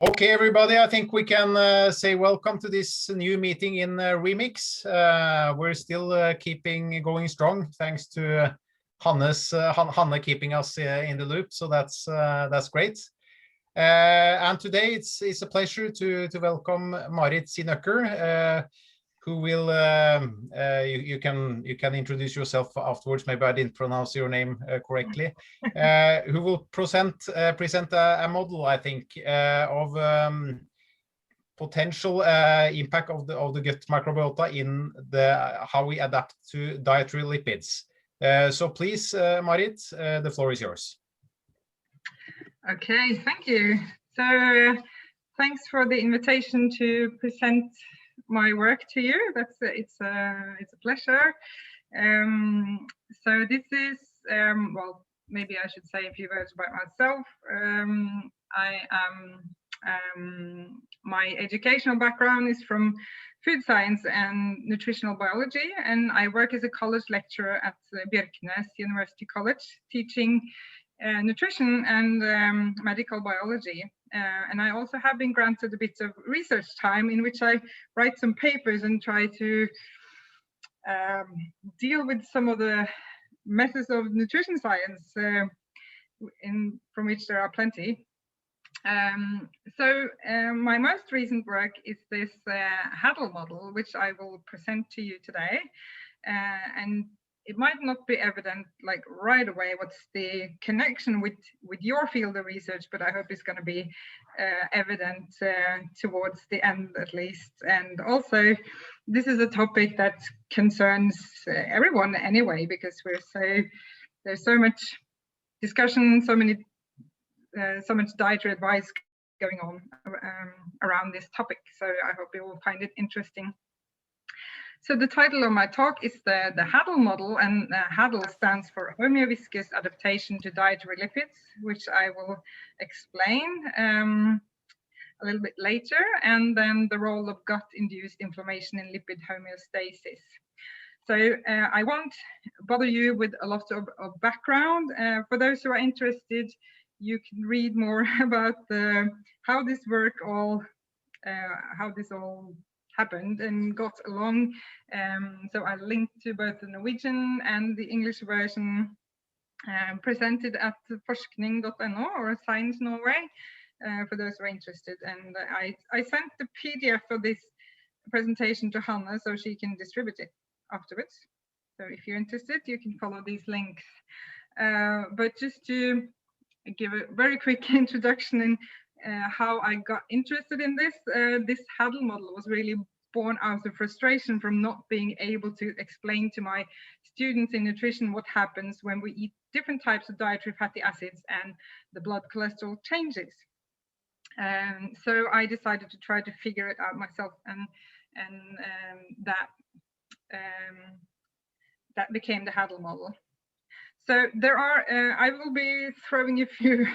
Okay, everybody, I think we can say welcome to this new meeting in ReMicS. We're still keeping going strong, thanks to Hanne keeping us in the loop, so that's great. And today it's a pleasure to welcome Marit Zinöcker, who will you can introduce yourself afterwards. Maybe I didn't pronounce your name correctly. Who will present a model, I think, of potential impact of the gut microbiota in how we adapt to dietary lipids. So please, Marit, the floor is yours. Okay, thank you. So thanks for the invitation to present my work to you. It's a pleasure. So this is well, maybe I should say a few words about myself. I am my educational background is from food science and nutritional biology, and I work as a college lecturer at Björknes University College, teaching nutrition and medical biology. And I also have been granted a bit of research time in which I write some papers and try to deal with some of the methods of nutrition science, from which there are plenty. So my most recent work is this Hadl model, which I will present to you today. And it might not be evident like right away what's the connection with your field of research, but I hope it's going to be evident towards the end at least. And also, this is a topic that concerns everyone anyway, because there's so much discussion, so much dietary advice going on around this topic. So I hope you will find it interesting. So the title of my talk is the Hadl model, and Hadl stands for homeoviscous adaptation to dietary lipids, which I will explain a little bit later, and then the role of gut-induced inflammation in lipid homeostasis. So I won't bother you with a lot of background. For those who are interested, you can read more about how this all happened and got along. So I linked to both the Norwegian and the English version presented at forskning.no or Science Norway, for those who are interested. And I sent the PDF of this presentation to Hanne so she can distribute it afterwards. So if you're interested, you can follow these links. But just to give a very quick introduction in how I got interested in this Hadl model was really born out of frustration from not being able to explain to my students in nutrition what happens when we eat different types of dietary fatty acids and the blood cholesterol changes. So I decided to try to figure it out myself, and that became the Hadl model. So there are, I will be throwing a few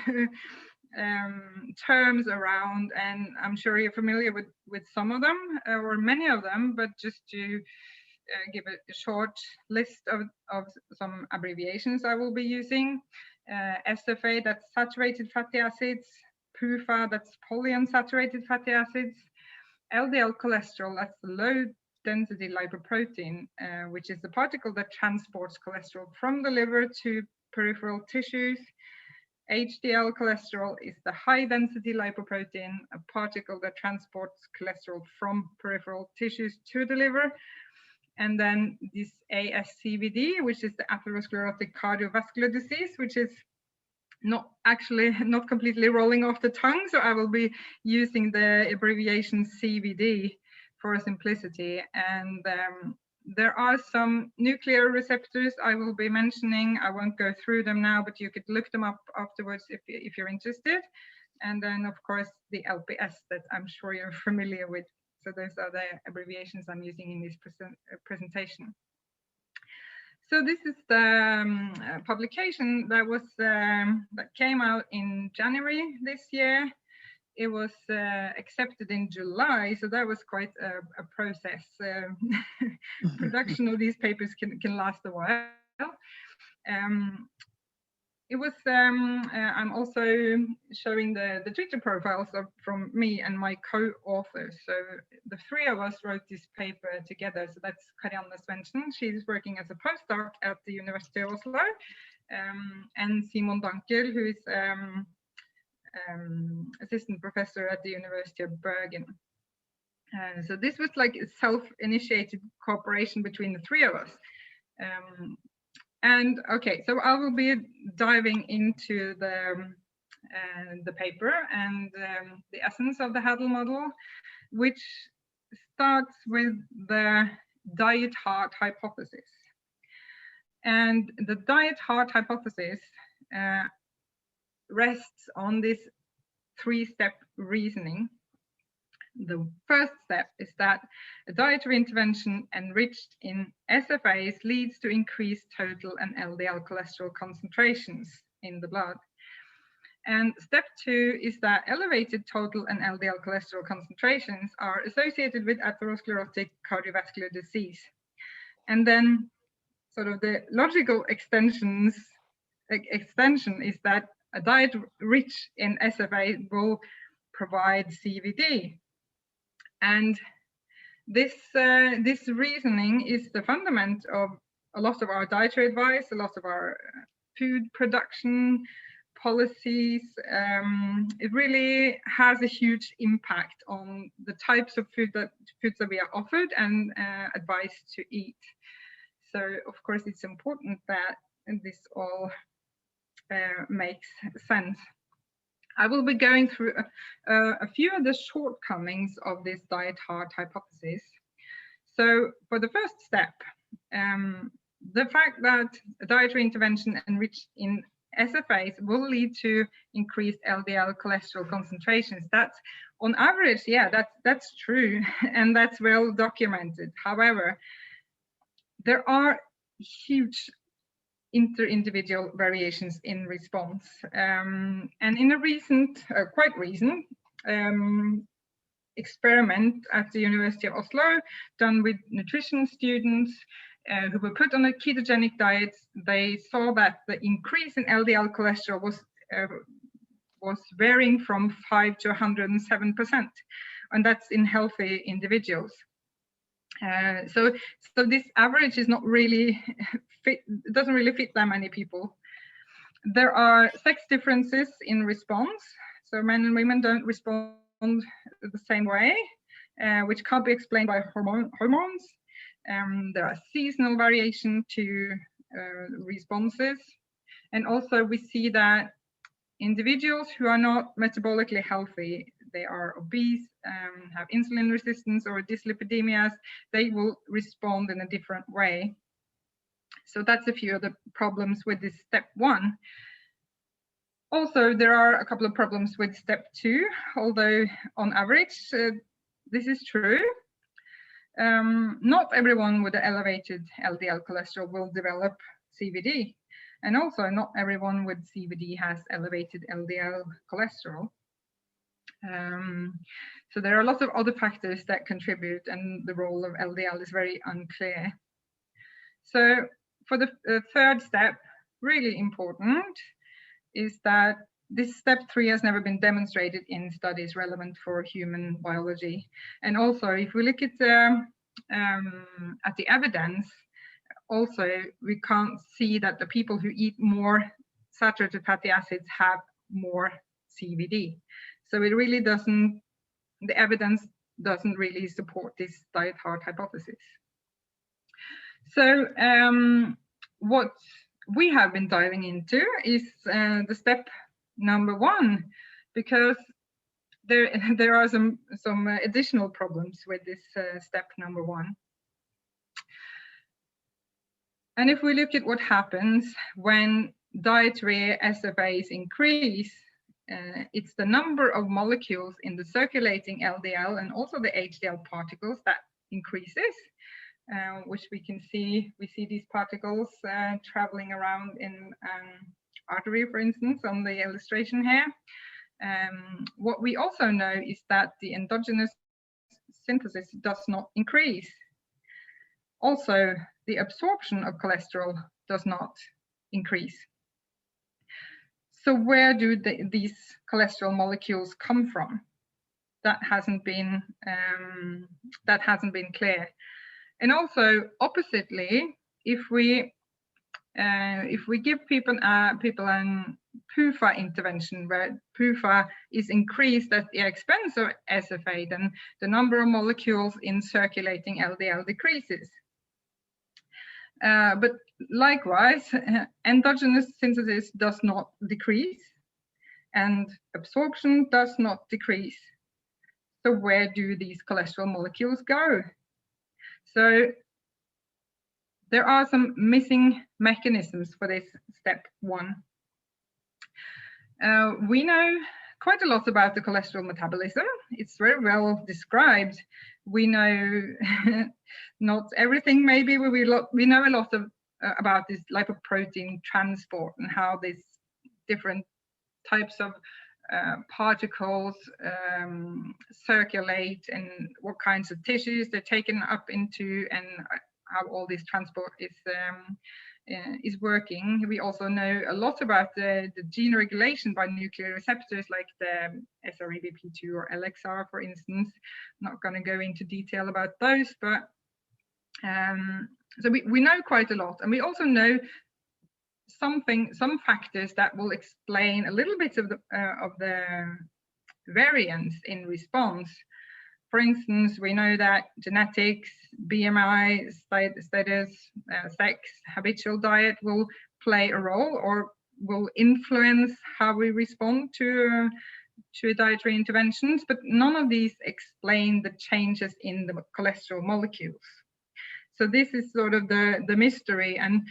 terms around, and I'm sure you're familiar with some of them or many of them, but just to give a short list of some abbreviations I will be using. SFA, that's saturated fatty acids. PUFA, that's polyunsaturated fatty acids. LDL cholesterol, that's low density lipoprotein, which is the particle that transports cholesterol from the liver to peripheral tissues. HDL cholesterol is the high density lipoprotein, a particle that transports cholesterol from peripheral tissues to the liver. And then this ASCVD, which is the atherosclerotic cardiovascular disease, which is not completely rolling off the tongue. So I will be using the abbreviation CVD for simplicity. And there are some nuclear receptors I will be mentioning. I won't go through them now, but you could look them up afterwards if you're interested. And then, of course, the LPS that I'm sure you're familiar with. So those are the abbreviations I'm using in this presentation. So this is the publication that came out in January this year. It was accepted in July, so that was quite a process. Production of these papers can last a while. it was, I'm also showing the Twitter profiles from me and my co-authors. So the three of us wrote this paper together. So that's Karianne Svendsen. She's working as a postdoc at the University of Oslo, and Simon Dankel, who is assistant professor at the University of Bergen. So this was like a self-initiated cooperation between the three of us. And okay, so I will be diving into the paper and the essence of the Hadl model, which starts with the diet-heart hypothesis. And the diet-heart hypothesis rests on this three-step reasoning. The first step is that a dietary intervention enriched in SFAs leads to increased total and LDL cholesterol concentrations in the blood. And step two is that elevated total and LDL cholesterol concentrations are associated with atherosclerotic cardiovascular disease. And then sort of the logical extension is that a diet rich in SFA will provide CVD. And this reasoning is the fundament of a lot of our dietary advice, a lot of our food production policies. It really has a huge impact on the types of foods that we are offered and advised to eat. So of course it's important that this all makes sense. I will be going through a few of the shortcomings of this diet-heart hypothesis. So for the first step, the fact that a dietary intervention enriched in SFAs will lead to increased LDL cholesterol concentrations. That's on average, yeah, that's true, and that's well documented. However, there are huge inter-individual variations in response. And in a recent, quite recent, experiment at the University of Oslo, done with nutrition students who were put on a ketogenic diet, they saw that the increase in LDL cholesterol was varying from 5 to 107%, and that's in healthy individuals. So this average is not really fit, it doesn't really fit that many people. There are sex differences in response. So men and women don't respond the same way, which can't be explained by hormones. There are seasonal variation to responses. And also we see that individuals who are not metabolically healthy, they are obese, have insulin resistance or dyslipidemias, they will respond in a different way. So that's a few of the problems with this step one. Also, there are a couple of problems with step two, although on average, this is true. Not everyone with elevated LDL cholesterol will develop CVD. And also not everyone with CVD has elevated LDL cholesterol. So there are lots of other factors that contribute, and the role of LDL is very unclear. So for the third step, really important, is that this step three has never been demonstrated in studies relevant for human biology. And also, if we look at the evidence, also we can't see that the people who eat more saturated fatty acids have more CVD. So it really doesn't, the evidence doesn't really support this diet-heart hypothesis. So what we have been diving into is the step number one, because there are some additional problems with this step number one. And if we look at what happens when dietary SFAs increase, it's the number of molecules in the circulating LDL and also the HDL particles that increases, which we can see. We see these particles traveling around in artery, for instance, on the illustration here. What we also know is that the endogenous synthesis does not increase. Also, the absorption of cholesterol does not increase. So where do these cholesterol molecules come from? That hasn't been clear. And also, oppositely, if we give people an PUFA intervention where PUFA is increased at the expense of SFA, then the number of molecules in circulating LDL decreases. But likewise, endogenous synthesis does not decrease, and absorption does not decrease. So where do these cholesterol molecules go? So there are some missing mechanisms for this step one. We know quite a lot about the cholesterol metabolism. It's very well described. We know not everything maybe, but we know a lot about this lipoprotein transport and how these different types of particles circulate and what kinds of tissues they're taken up into, and how all this transport is working. We also know a lot about the gene regulation by nuclear receptors like the SREBP2 or LXR, for instance. I'm not going to go into detail about those, but so we know quite a lot, and we also know some factors that will explain a little bit of the variance in response. For instance, we know that genetics, BMI, status, sex, habitual diet will play a role or will influence how we respond to dietary interventions, but none of these explain the changes in the cholesterol molecules. So this is sort of the mystery. And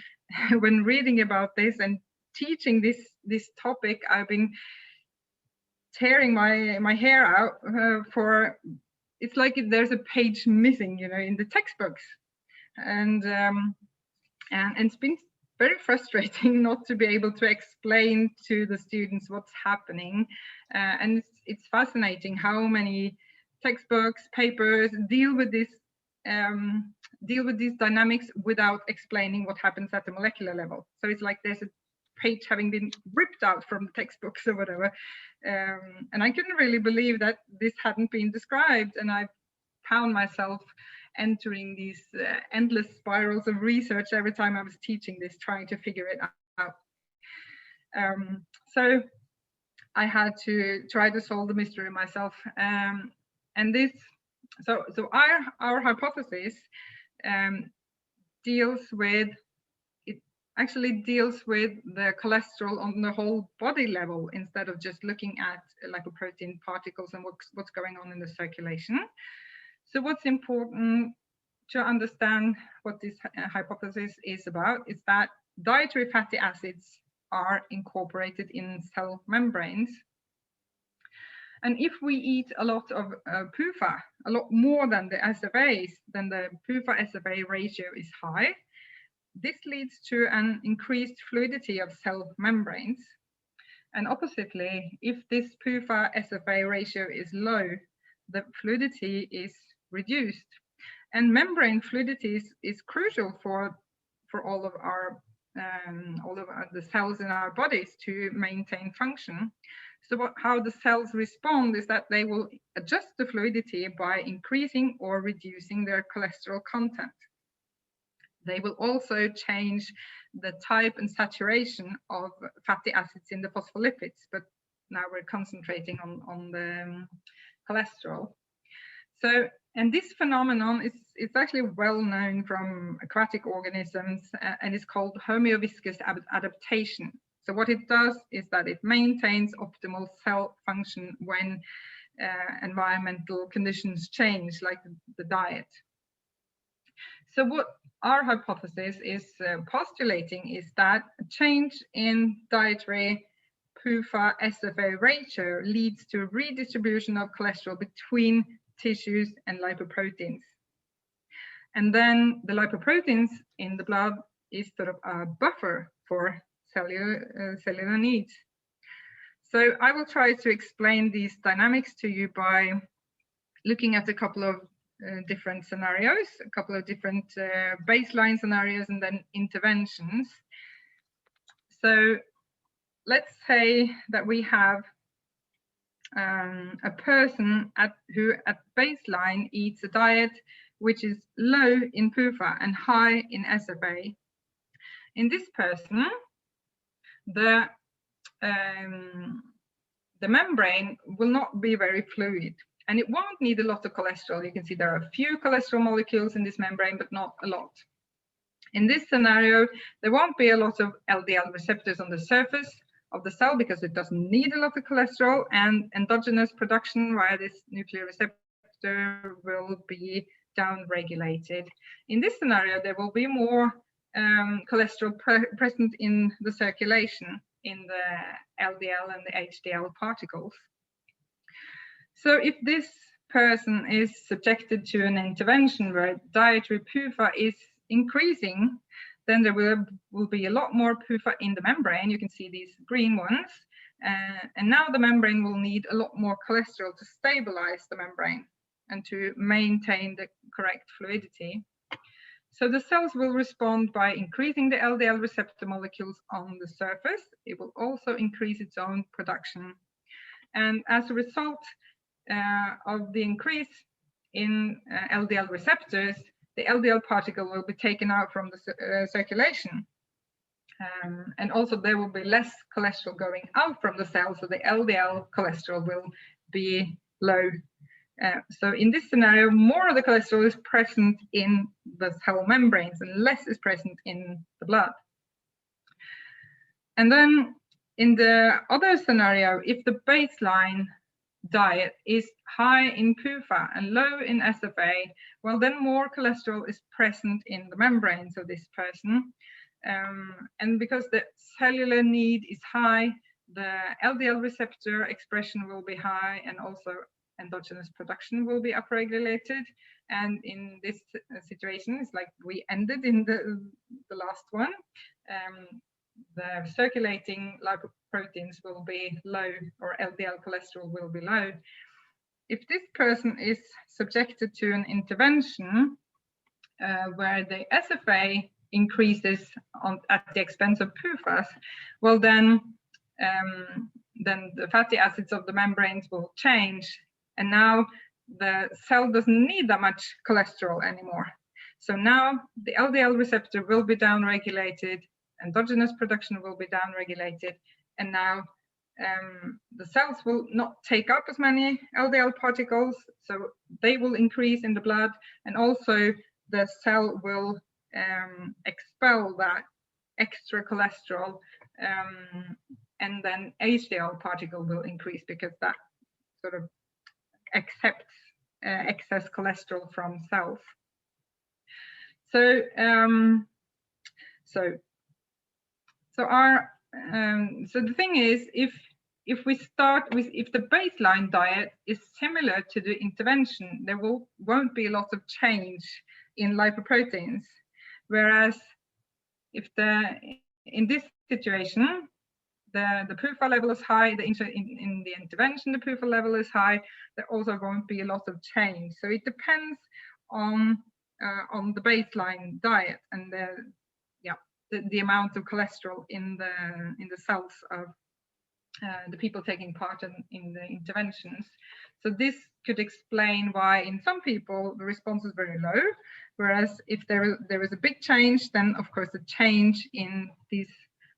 when reading about this and teaching this topic, I've been tearing my hair out for. It's like there's a page missing, you know, in the textbooks, and it's been very frustrating not to be able to explain to the students what's happening. And it's fascinating how many textbooks, papers deal with these dynamics without explaining what happens at the molecular level. So it's like there's a page having been ripped out from the textbooks or whatever, and I couldn't really believe that this hadn't been described, and I found myself entering these endless spirals of research every time I was teaching this, trying to figure it out. So I had to try to solve the mystery myself, and this so our hypothesis actually deals with the cholesterol on the whole body level, instead of just looking at lipoprotein particles and what's going on in the circulation. So what's important to understand what this hypothesis is about is that dietary fatty acids are incorporated in cell membranes. And if we eat a lot of PUFA, a lot more than the SFAs, then the PUFA-SFA ratio is high. This leads to an increased fluidity of cell membranes. And oppositely, if this PUFA-SFA ratio is low, the fluidity is reduced. And membrane fluidity is crucial for all of the cells in our bodies to maintain function. So how the cells respond is that they will adjust the fluidity by increasing or reducing their cholesterol content. They will also change the type and saturation of fatty acids in the phospholipids, but now we're concentrating on the cholesterol. So, and this phenomenon is actually well known from aquatic organisms, and it's called homeoviscous adaptation. So what it does is that it maintains optimal cell function when environmental conditions change, like the diet. So what our hypothesis is postulating is that a change in dietary PUFA-SFA ratio leads to redistribution of cholesterol between tissues and lipoproteins. And then the lipoproteins in the blood is sort of a buffer for cellular needs. So I will try to explain these dynamics to you by looking at a couple of different scenarios, a couple of different baseline scenarios, and then interventions. So let's say that we have a person who at baseline eats a diet which is low in PUFA and high in SFA. In this person, the membrane will not be very fluid, and it won't need a lot of cholesterol. You can see there are a few cholesterol molecules in this membrane, but not a lot. In this scenario, there won't be a lot of LDL receptors on the surface of the cell because it doesn't need a lot of cholesterol, and endogenous production via this nuclear receptor will be down-regulated. In this scenario, there will be more cholesterol present in the circulation, in the LDL and the HDL particles. So if this person is subjected to an intervention where dietary PUFA is increasing, then there will be a lot more PUFA in the membrane. You can see these green ones. And now the membrane will need a lot more cholesterol to stabilize the membrane and to maintain the correct fluidity. So the cells will respond by increasing the LDL receptor molecules on the surface. It will also increase its own production. And as a result of the increase in LDL receptors, the LDL particle will be taken out from the circulation. And also there will be less cholesterol going out from the cell, so the LDL cholesterol will be low. So in this scenario, more of the cholesterol is present in the cell membranes and less is present in the blood. And then in the other scenario, if the baseline diet is high in PUFA and low in SFA, well, then more cholesterol is present in the membranes of this person. And because the cellular need is high, the LDL receptor expression will be high, and also endogenous production will be upregulated. And in this situation, it's like we ended in the last one. The circulating lipoproteins will be low, or LDL cholesterol will be low. If this person is subjected to an intervention where the SFA increases at the expense of PUFAs, well, then the fatty acids of the membranes will change, and now the cell doesn't need that much cholesterol anymore. So now the LDL receptor will be downregulated, endogenous production will be downregulated, and now the cells will not take up as many LDL particles, so they will increase in the blood, and also the cell will expel that extra cholesterol, and then HDL particle will increase because that sort of accepts excess cholesterol from cells. So the thing is, if we start with, if the baseline diet is similar to the intervention, there won't be a lot of change in lipoproteins. Whereas if in this situation, the PUFA level is high, in the intervention the PUFA level is high, there also won't be a lot of change. So it depends on the baseline diet and the amount of cholesterol in the cells of the people taking part in the interventions. So this could explain why in some people the response is very low, whereas if there is a big change, then of course the change in these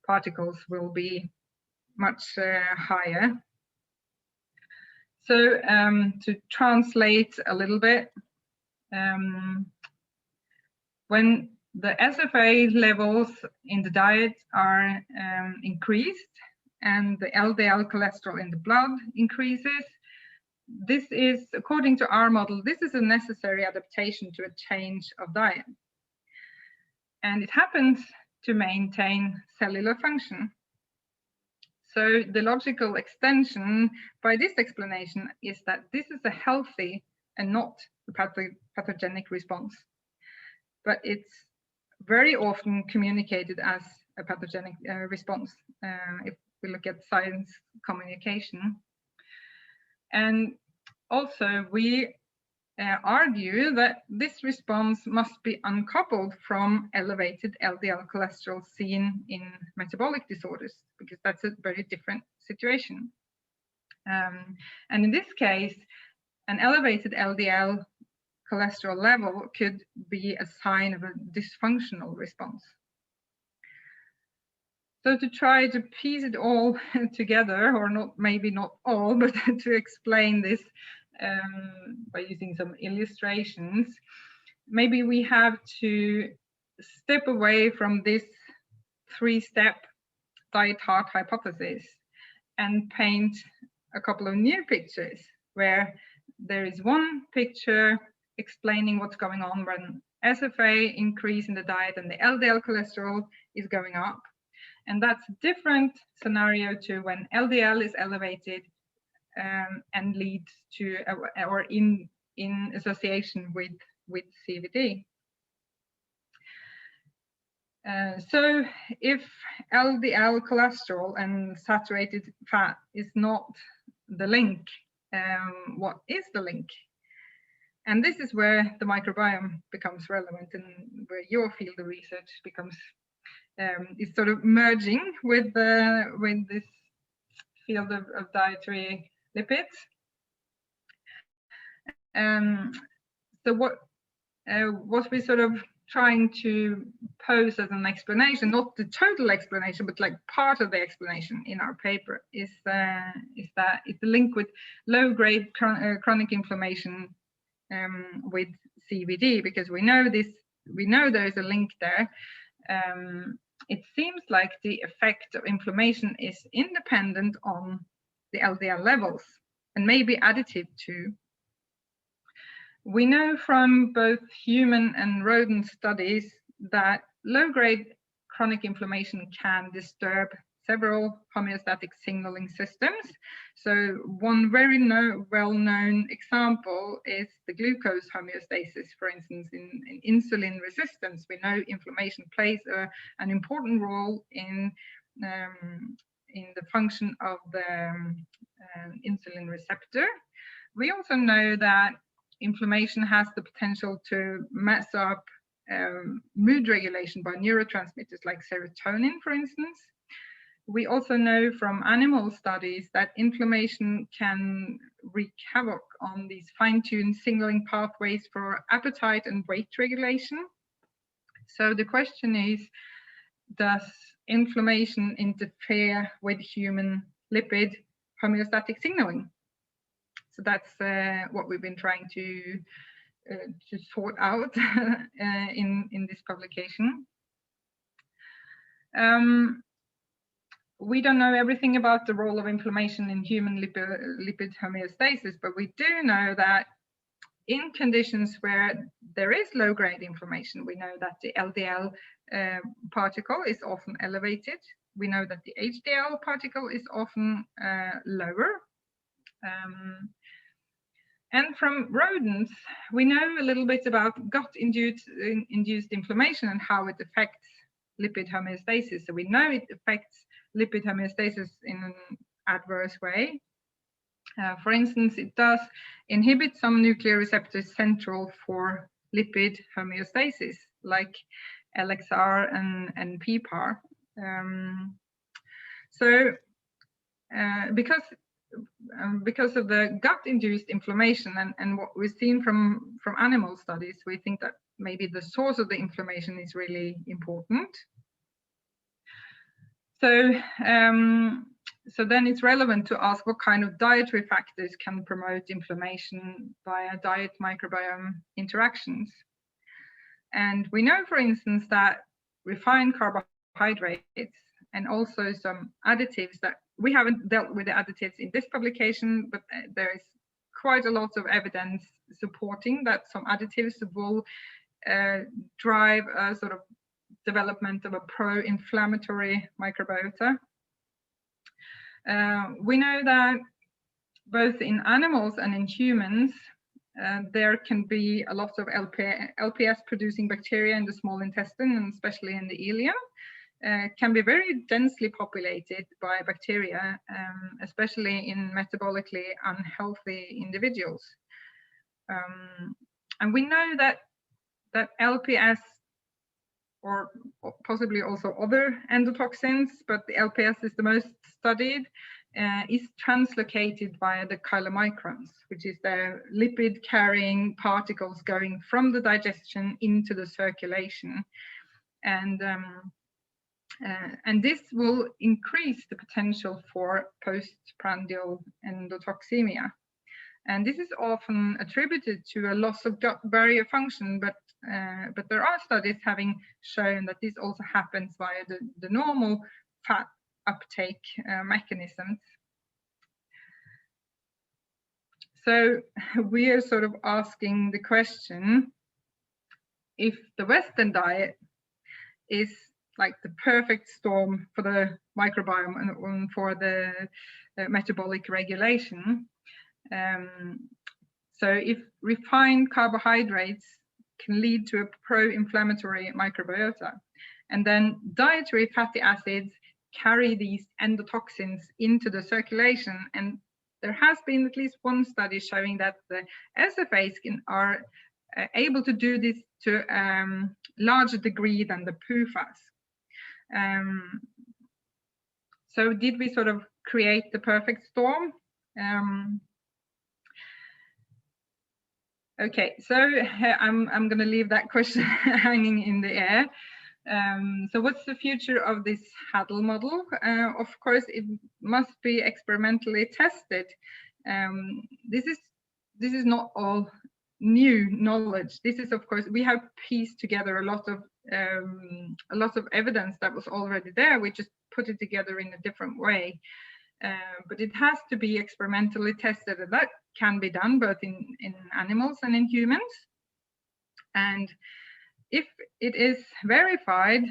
particles will be much higher. So to translate a little bit, when the SFA levels in the diet are increased and the LDL cholesterol in the blood increases, this is, according to our model, this is a necessary adaptation to a change of diet. And it happens to maintain cellular function. So the logical extension by this explanation is that this is a healthy and not a pathogenic response. But it's very often communicated as a pathogenic response if we look at science communication. And also we argue that this response must be uncoupled from elevated LDL cholesterol seen in metabolic disorders, because that's a very different situation. And in this case, an elevated LDL cholesterol level could be a sign of a dysfunctional response. So to try to piece it all together, or not, maybe not all, but to explain this by using some illustrations, maybe we have to step away from this three-step diet heart hypothesis and paint a couple of new pictures, where there is one picture explaining what's going on when SFA increase in the diet and the LDL cholesterol is going up. And that's a different scenario to when LDL is elevated and leads to, or in association with CVD. So if LDL cholesterol and saturated fat is not the link, what is the link? And this is where the microbiome becomes relevant, and where your field of research becomes is sort of merging with this field of dietary lipids. So what we're sort of trying to pose as an explanation, not the total explanation, but like part of the explanation in our paper, is that it's a link with low-grade chronic inflammation with CVD, because we know there is a link there. It seems like the effect of inflammation is independent on the LDL levels, and maybe additive too. We know from both human and rodent studies that low-grade chronic inflammation can disturb several homeostatic signaling systems. So one very well-known example is the glucose homeostasis, for instance, in insulin resistance. We know inflammation plays an important role in the function of the insulin receptor. We also know that inflammation has the potential to mess up mood regulation by neurotransmitters like serotonin, for instance. We also know from animal studies that inflammation can wreak havoc on these fine-tuned signaling pathways for appetite and weight regulation. So the question is, does inflammation interfere with human lipid homeostatic signaling? So that's what we've been trying to sort out in this publication. We don't know everything about the role of inflammation in human lipid homeostasis, but we do know that in conditions where there is low-grade inflammation, we know that the LDL particle is often elevated. We know that the HDL particle is often lower. And from rodents, we know a little bit about gut-induced inflammation and how it affects lipid homeostasis. So we know it affects lipid homeostasis in an adverse way. For instance, it does inhibit some nuclear receptors central for lipid homeostasis, like LXR and PPAR. Because of the gut-induced inflammation and what we've seen from animal studies, we think that maybe the source of the inflammation is really important. So then it's relevant to ask what kind of dietary factors can promote inflammation via diet microbiome interactions. And we know, for instance, that refined carbohydrates and also some additives that we haven't dealt with the additives in this publication, but there is quite a lot of evidence supporting that some additives will drive a sort of development of a pro-inflammatory microbiota. We know that both in animals and in humans, there can be a lot of LPS producing bacteria in the small intestine, and especially in the ileum, can be very densely populated by bacteria, especially in metabolically unhealthy individuals. And we know that LPS, or possibly also other endotoxins, but the LPS is the most studied, is translocated via the chylomicrons, which is the lipid carrying particles going from the digestion into the circulation. And this will increase the potential for postprandial endotoxemia. And this is often attributed to a loss of gut barrier function, but there are studies having shown that this also happens via the normal fat uptake mechanisms. So we are sort of asking the question, if the Western diet is like the perfect storm for the microbiome and for the metabolic regulation, so if refined carbohydrates can lead to a pro-inflammatory microbiota, and then dietary fatty acids carry these endotoxins into the circulation, and there has been at least one study showing that the SFAs are able to do this to a larger degree than the PUFAs. So did we sort of create the perfect storm? Okay, so I'm going to leave that question hanging in the air. So what's the future of this Hadl model? Of course, it must be experimentally tested. This is not all new knowledge. This is, of course, we have pieced together a lot of evidence that was already there. We just put it together in a different way. But it has to be experimentally tested, and that can be done both in animals and in humans. And if it is verified,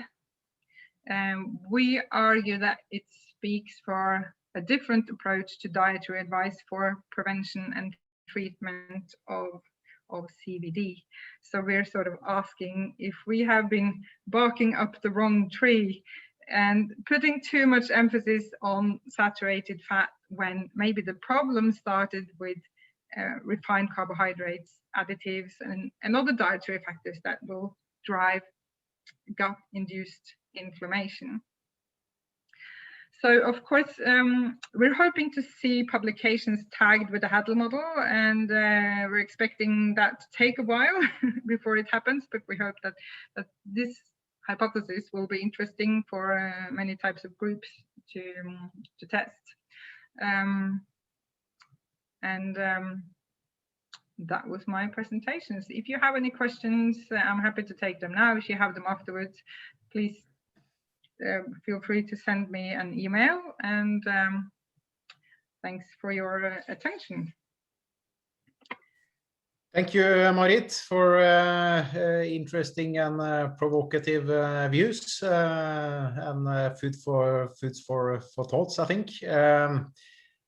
we argue that it speaks for a different approach to dietary advice for prevention and treatment of CVD. So we're sort of asking if we have been barking up the wrong tree and putting too much emphasis on saturated fat when maybe the problem started with refined carbohydrates, additives, and other dietary factors that will drive gut-induced inflammation. So, of course, we're hoping to see publications tagged with the Hadl model, and we're expecting that to take a while before it happens, but we hope that this hypothesis will be interesting for many types of groups to test. That was my presentations. If you have any questions, I'm happy to take them now. If you have them afterwards, please feel free to send me an email, and thanks for your attention. Thank you, Marit, for interesting and provocative views and food for thoughts, I think.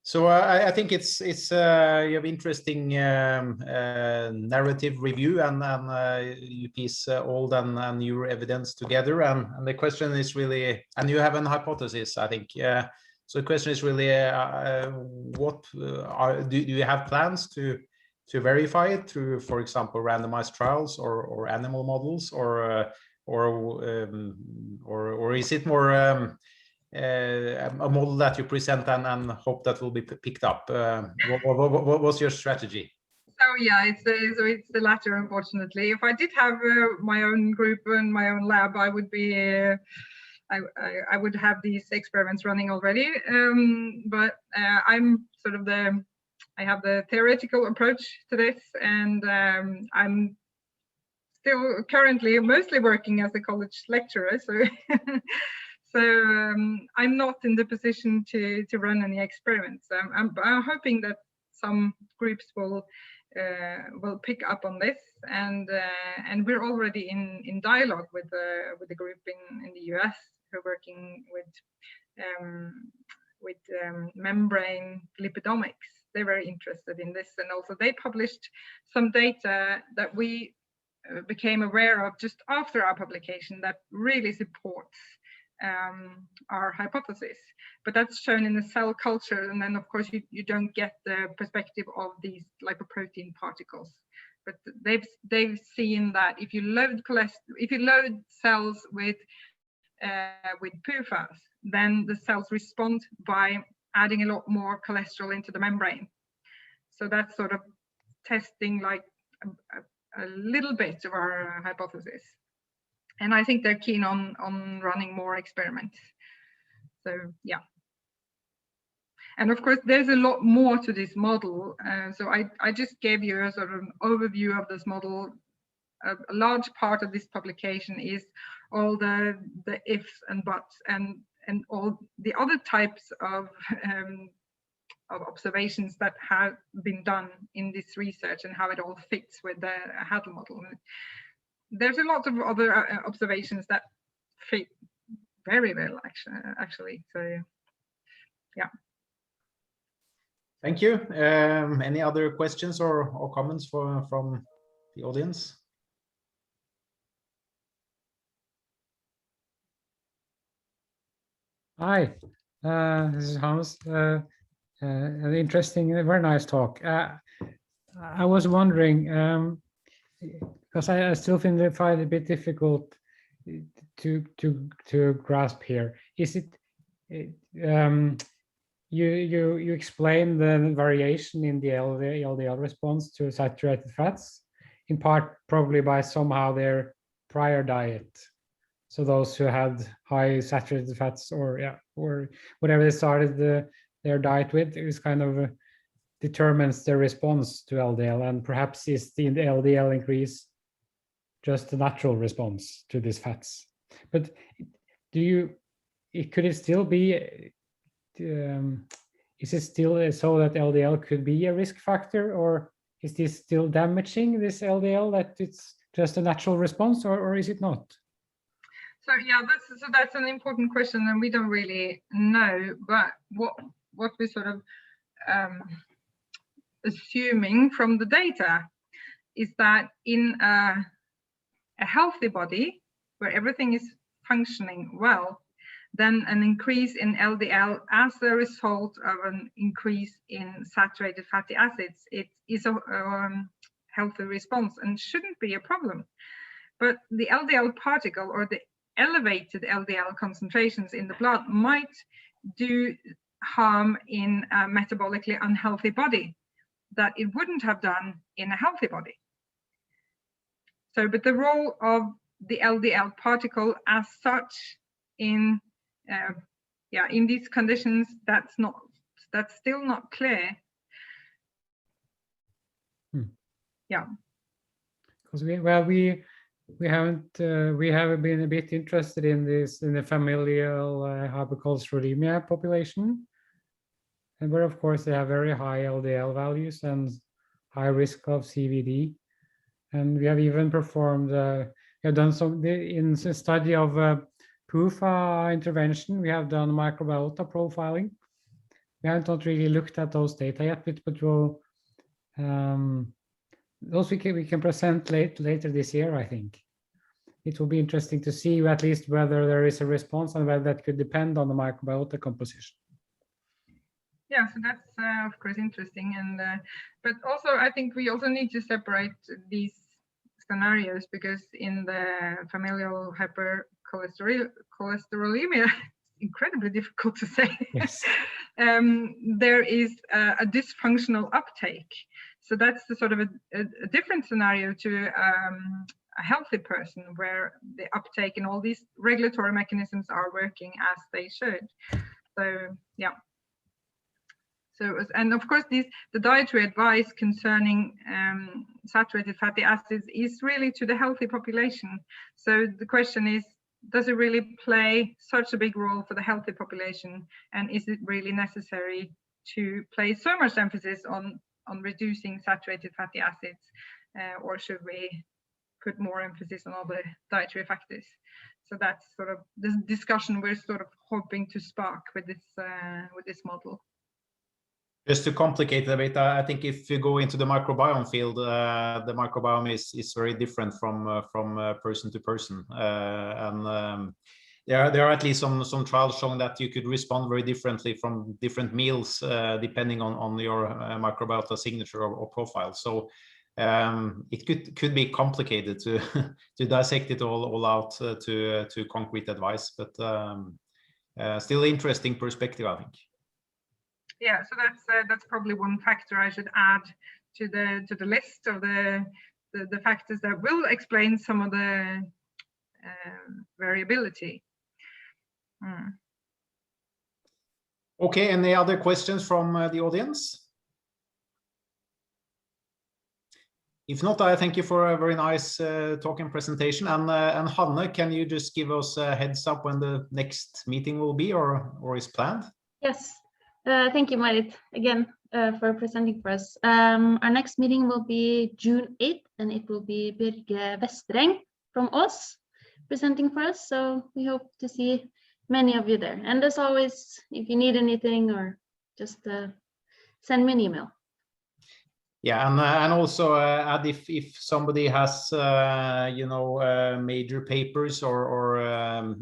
So I think it's you have interesting narrative review, and you piece old and new evidence together, and the question is really, and you have an hypothesis, I think. So the question is really, what do you have plans to verify it through, for example, randomized trials or animal models, or is it more a model that you present and hope that will be picked up? What's your strategy? So yeah, it's the latter, unfortunately. If I did have my own group and my own lab, I would be I would have these experiments running already. But I'm sort of I have the theoretical approach to this, and I'm still currently mostly working as a college lecturer, so so I'm not in the position to run any experiments. I'm hoping that some groups will pick up on this, and we're already in dialogue with the group in the US who are working with membrane lipidomics. They're very interested in this, and also they published some data that we became aware of just after our publication that really supports our hypothesis. But that's shown in the cell culture, and then of course you don't get the perspective of these lipoprotein particles. But they've seen that if you load cells with PUFAs, then the cells respond by adding a lot more cholesterol into the membrane. So that's sort of testing like a little bit of our hypothesis. And I think they're keen on running more experiments. So yeah. And of course, there's a lot more to this model. So I just gave you a sort of overview of this model. A large part of this publication is all the ifs and buts and all the other types of observations that have been done in this research and how it all fits with the Hadl model. There's a lot of other observations that fit very well, actually. So, yeah. Thank you. Any other questions or comments from the audience? Hi, this is Hans. An interesting, very nice talk. I was wondering, because I still find it a bit difficult to grasp here. Is it you explain the variation in the LDL response to saturated fats, in part probably by somehow their prior diet. So those who had high saturated fats or whatever they started their diet with is kind of determines their response to LDL, and perhaps is the LDL increase just a natural response to these fats. But could it still be, is it still so that LDL could be a risk factor, or is this still damaging this LDL, that it's just a natural response, or is it not? So yeah, that's an important question, and we don't really know. But what we're sort of assuming from the data is that in a healthy body where everything is functioning well, then an increase in LDL as a result of an increase in saturated fatty acids, it is a healthy response and shouldn't be a problem. But the LDL particle, or the elevated LDL concentrations in the blood, might do harm in a metabolically unhealthy body that it wouldn't have done in a healthy body. So, but the role of the LDL particle as such in these conditions, that's still not clear. Yeah. Because we have been a bit interested in this in the familial hypercholesterolemia population, and where of course they have very high LDL values and high risk of CVD. And we have even performed, we have done some in a study of PUFA intervention. We have done microbiota profiling. We haven't not really looked at those data yet, but we'll those we can present later this year. I think it will be interesting to see at least whether there is a response and whether that could depend on the microbiota composition. Yeah, so that's of course interesting, and but also I think we also need to separate these scenarios, because in the familial hypercholesterolemia, incredibly difficult to say. Yes. There is a dysfunctional uptake. So that's the sort of a different scenario to a healthy person, where the uptake and all these regulatory mechanisms are working as they should. So yeah. So, and of course, the dietary advice concerning saturated fatty acids is really to the healthy population. So the question is, does it really play such a big role for the healthy population? And is it really necessary to place so much emphasis on reducing saturated fatty acids? Or should we put more emphasis on other dietary factors? So that's sort of the discussion we're sort of hoping to spark with this model. Just to complicate it a bit, I think if you go into the microbiome field, the microbiome is very different from person to person, and there are at least some trials showing that you could respond very differently from different meals depending on your microbiota signature or profile. So it could be complicated to to dissect it all out to concrete advice, but still interesting perspective, I think. Yeah, so that's probably one factor I should add to the list of the factors that will explain some of the variability. Okay, any other questions from the audience? If not, I thank you for a very nice talk and presentation. And Hanne, can you just give us a heads up when the next meeting will be or is planned? Yes, thank you, Marit, again for presenting for us. Our next meeting will be June 8th, and it will be Birge Vestreng from us presenting for us. So we hope to see many of you there. And as always, if you need anything, or just send me an email. Yeah, and also add if somebody has you know, major papers or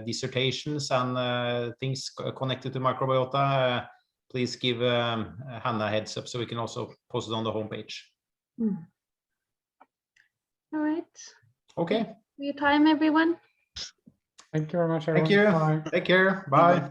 dissertations and things connected to microbiota, please give Hanne a heads up so we can also post it on the homepage. All right. Okay. For your time, everyone. Thank you very much, everyone. Thank you. Bye. Take care. Bye.